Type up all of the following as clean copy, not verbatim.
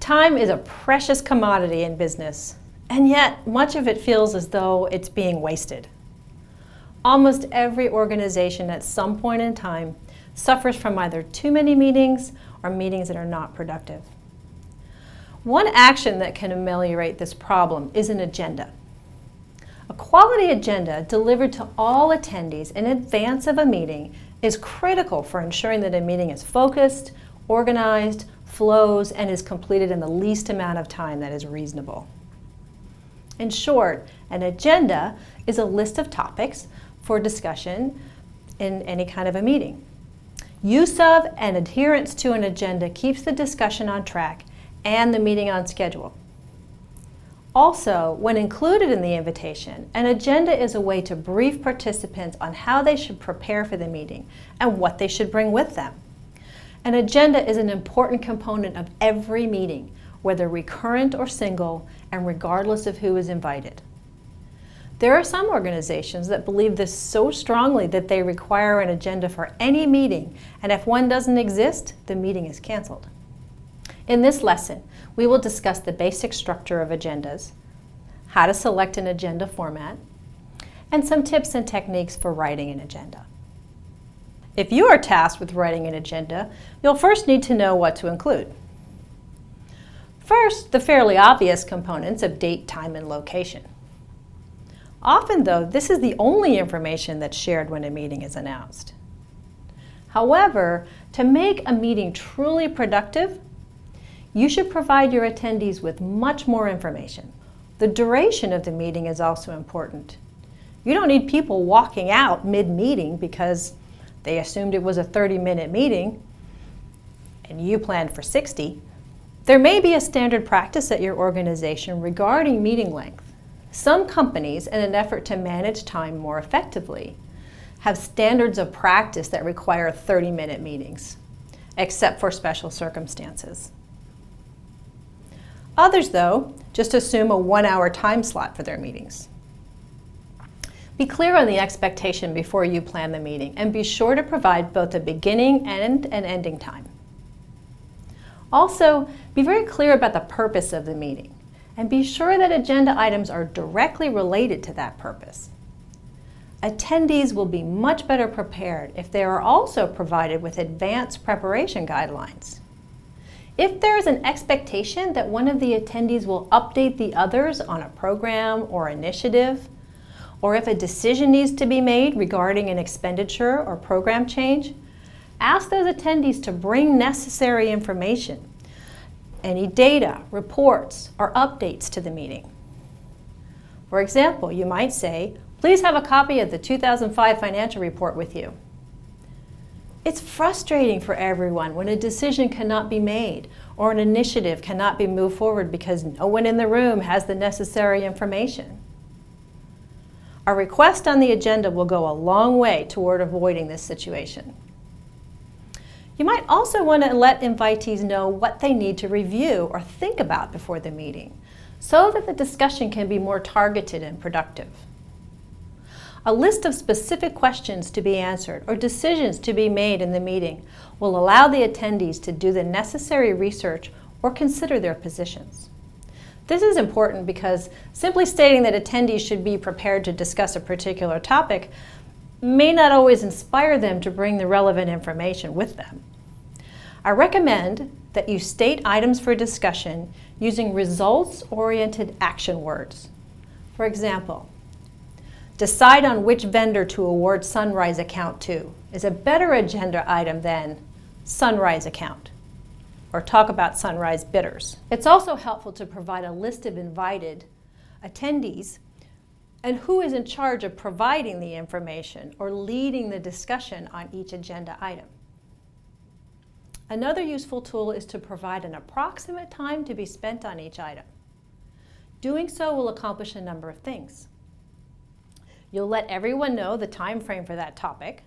Time is a precious commodity in business, and yet much of it feels as though it's being wasted. Almost every organization at some point in time suffers from either too many meetings or meetings that are not productive. One action that can ameliorate this problem is an agenda. A quality agenda delivered to all attendees in advance of a meeting is critical for ensuring that a meeting is focused, organized, flows, and is completed in the least amount of time that is reasonable. In short, an agenda is a list of topics for discussion in any kind of a meeting. Use of and adherence to an agenda keeps the discussion on track and the meeting on schedule. Also, when included in the invitation, an agenda is a way to brief participants on how they should prepare for the meeting and what they should bring with them. An agenda is an important component of every meeting, whether recurrent or single, and regardless of who is invited. There are some organizations that believe this so strongly that they require an agenda for any meeting, and if one doesn't exist, the meeting is canceled. In this lesson, we will discuss the basic structure of agendas, how to select an agenda format, and some tips and techniques for writing an agenda. If you are tasked with writing an agenda, you'll first need to know what to include. First, the fairly obvious components of date, time, and location. Often, though, this is the only information that's shared when a meeting is announced. However, to make a meeting truly productive, you should provide your attendees with much more information. The duration of the meeting is also important. You don't need people walking out mid-meeting because they assumed it was a 30-minute meeting and you planned for 60. There may be a standard practice at your organization regarding meeting length. Some companies, in an effort to manage time more effectively, have standards of practice that require 30-minute meetings, except for special circumstances. Others, though, just assume a 1-hour time slot for their meetings. Be clear on the expectation before you plan the meeting, and be sure to provide both a beginning and an ending time. Also, be very clear about the purpose of the meeting, and be sure that agenda items are directly related to that purpose. Attendees will be much better prepared if they are also provided with advanced preparation guidelines. If there is an expectation that one of the attendees will update the others on a program or initiative, or if a decision needs to be made regarding an expenditure or program change, ask those attendees to bring necessary information, any data, reports, or updates to the meeting. For example, you might say, please have a copy of the 2005 financial report with you. It's frustrating for everyone when a decision cannot be made or an initiative cannot be moved forward because no one in the room has the necessary information. A request on the agenda will go a long way toward avoiding this situation. You might also want to let invitees know what they need to review or think about before the meeting, so that the discussion can be more targeted and productive. A list of specific questions to be answered or decisions to be made in the meeting will allow the attendees to do the necessary research or consider their positions. This is important because simply stating that attendees should be prepared to discuss a particular topic may not always inspire them to bring the relevant information with them. I recommend that you state items for discussion using results-oriented action words. For example, decide on which vendor to award Sunrise account to is a better agenda item than Sunrise account, or talk about Sunrise bidders. It's also helpful to provide a list of invited attendees and who is in charge of providing the information or leading the discussion on each agenda item. Another useful tool is to provide an approximate time to be spent on each item. Doing so will accomplish a number of things. You'll let everyone know the time frame for that topic,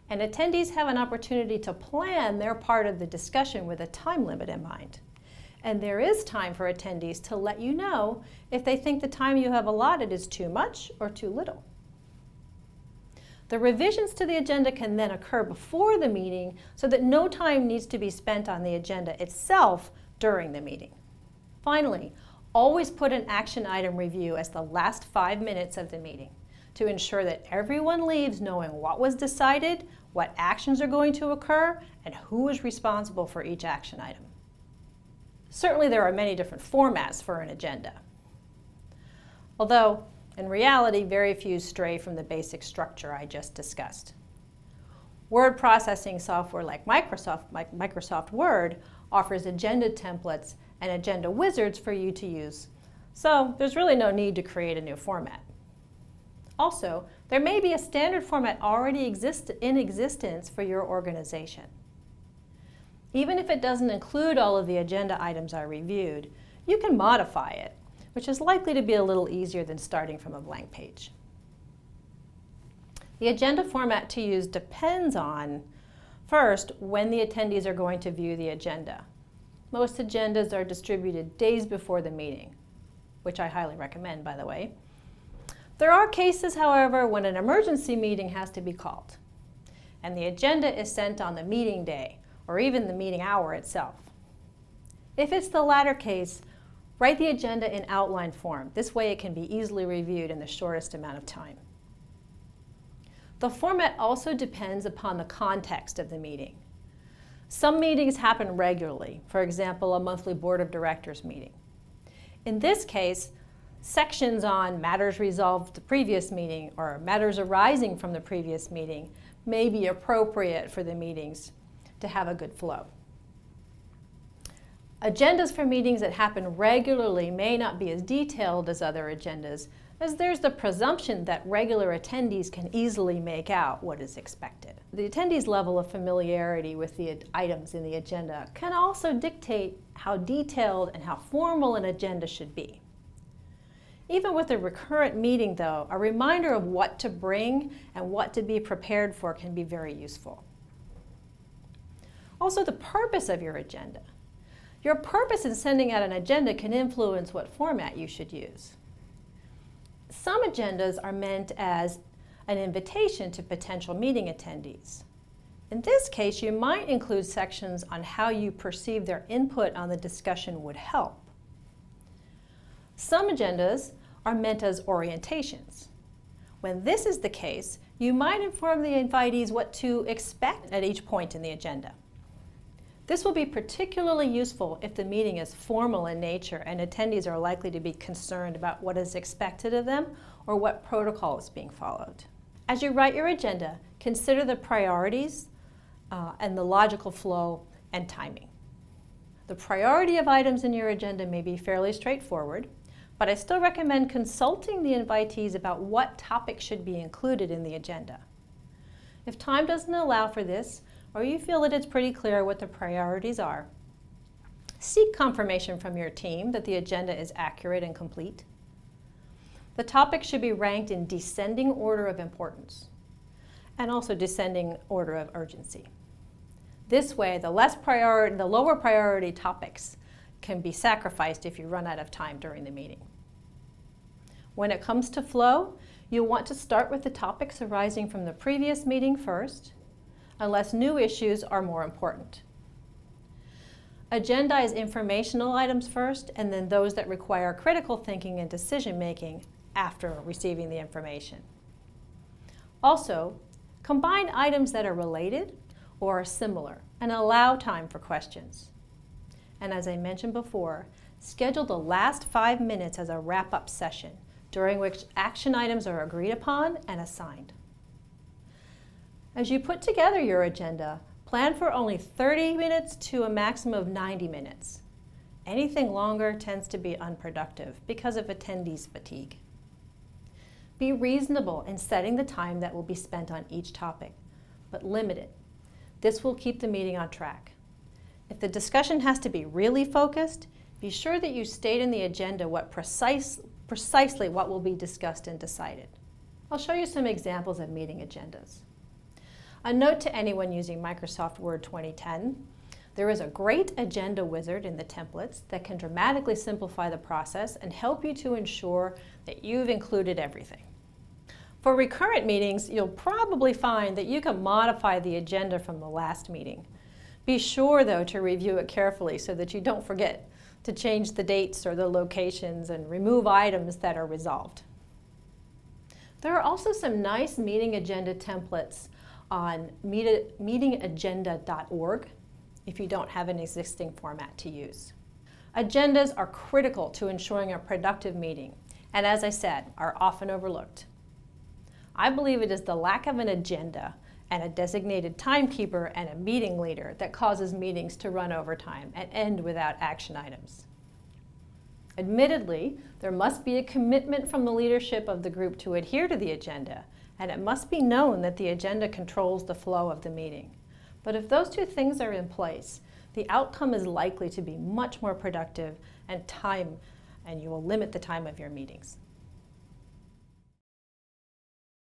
and attendees have an opportunity to plan their part of the discussion with a time limit in mind. And there is time for attendees to let you know if they think the time you have allotted is too much or too little. The revisions to the agenda can then occur before the meeting so that no time needs to be spent on the agenda itself during the meeting. Finally, always put an action item review as the last 5 minutes of the meeting to ensure that everyone leaves knowing what was decided, what actions are going to occur, and who is responsible for each action item. Certainly there are many different formats for an agenda, although in reality very few stray from the basic structure I just discussed. Word processing software like Microsoft Word offers agenda templates and agenda wizards for you to use, so there's really no need to create a new format. Also, there may be a standard format already in existence for your organization. Even if it doesn't include all of the agenda items I reviewed, you can modify it, which is likely to be a little easier than starting from a blank page. The agenda format to use depends on, first, when the attendees are going to view the agenda. Most agendas are distributed days before the meeting, which I highly recommend, by the way. There are cases, however, when an emergency meeting has to be called, and the agenda is sent on the meeting day, or even the meeting hour itself. If it's the latter case, write the agenda in outline form. This way it can be easily reviewed in the shortest amount of time. The format also depends upon the context of the meeting. Some meetings happen regularly, for example, a monthly board of directors meeting. In this case, sections on matters resolved the previous meeting or matters arising from the previous meeting may be appropriate for the meetings to have a good flow. Agendas for meetings that happen regularly may not be as detailed as other agendas, as there's the presumption that regular attendees can easily make out what is expected. The attendees' level of familiarity with the items in the agenda can also dictate how detailed and how formal an agenda should be. Even with a recurrent meeting, though, a reminder of what to bring and what to be prepared for can be very useful. Also, the purpose of your agenda. Your purpose in sending out an agenda can influence what format you should use. Some agendas are meant as an invitation to potential meeting attendees. In this case, you might include sections on how you perceive their input on the discussion would help. Some agendas are meant as orientations. When this is the case, you might inform the invitees what to expect at each point in the agenda. This will be particularly useful if the meeting is formal in nature and attendees are likely to be concerned about what is expected of them or what protocol is being followed. As you write your agenda, consider the priorities and the logical flow and timing. The priority of items in your agenda may be fairly straightforward, but I still recommend consulting the invitees about what topics should be included in the agenda. If time doesn't allow for this, or you feel that it's pretty clear what the priorities are, seek confirmation from your team that the agenda is accurate and complete. The topics should be ranked in descending order of importance, and also descending order of urgency. This way, the lower priority topics can be sacrificed if you run out of time during the meeting. When it comes to flow, you'll want to start with the topics arising from the previous meeting first, unless new issues are more important. Agendize informational items first, and then those that require critical thinking and decision-making after receiving the information. Also, combine items that are related or are similar and allow time for questions. And as I mentioned before, schedule the last 5 minutes as a wrap-up session during which action items are agreed upon and assigned. As you put together your agenda, plan for only 30 minutes to a maximum of 90 minutes. Anything longer tends to be unproductive because of attendees' fatigue. Be reasonable in setting the time that will be spent on each topic, but limit it. This will keep the meeting on track. If the discussion has to be really focused, be sure that you state in the agenda precisely what will be discussed and decided. I'll show you some examples of meeting agendas. A note to anyone using Microsoft Word 2010, there is a great agenda wizard in the templates that can dramatically simplify the process and help you to ensure that you've included everything. For recurrent meetings, you'll probably find that you can modify the agenda from the last meeting Be sure, though, to review it carefully so that you don't forget to change the dates or the locations and remove items that are resolved. There are also some nice meeting agenda templates on meetingagenda.org if you don't have an existing format to use. Agendas are critical to ensuring a productive meeting, and as I said, are often overlooked. I believe it is the lack of an agenda and a designated timekeeper and a meeting leader that causes meetings to run over time and end without action items. Admittedly, there must be a commitment from the leadership of the group to adhere to the agenda, and it must be known that the agenda controls the flow of the meeting. But if those two things are in place, the outcome is likely to be much more productive and you will limit the time of your meetings.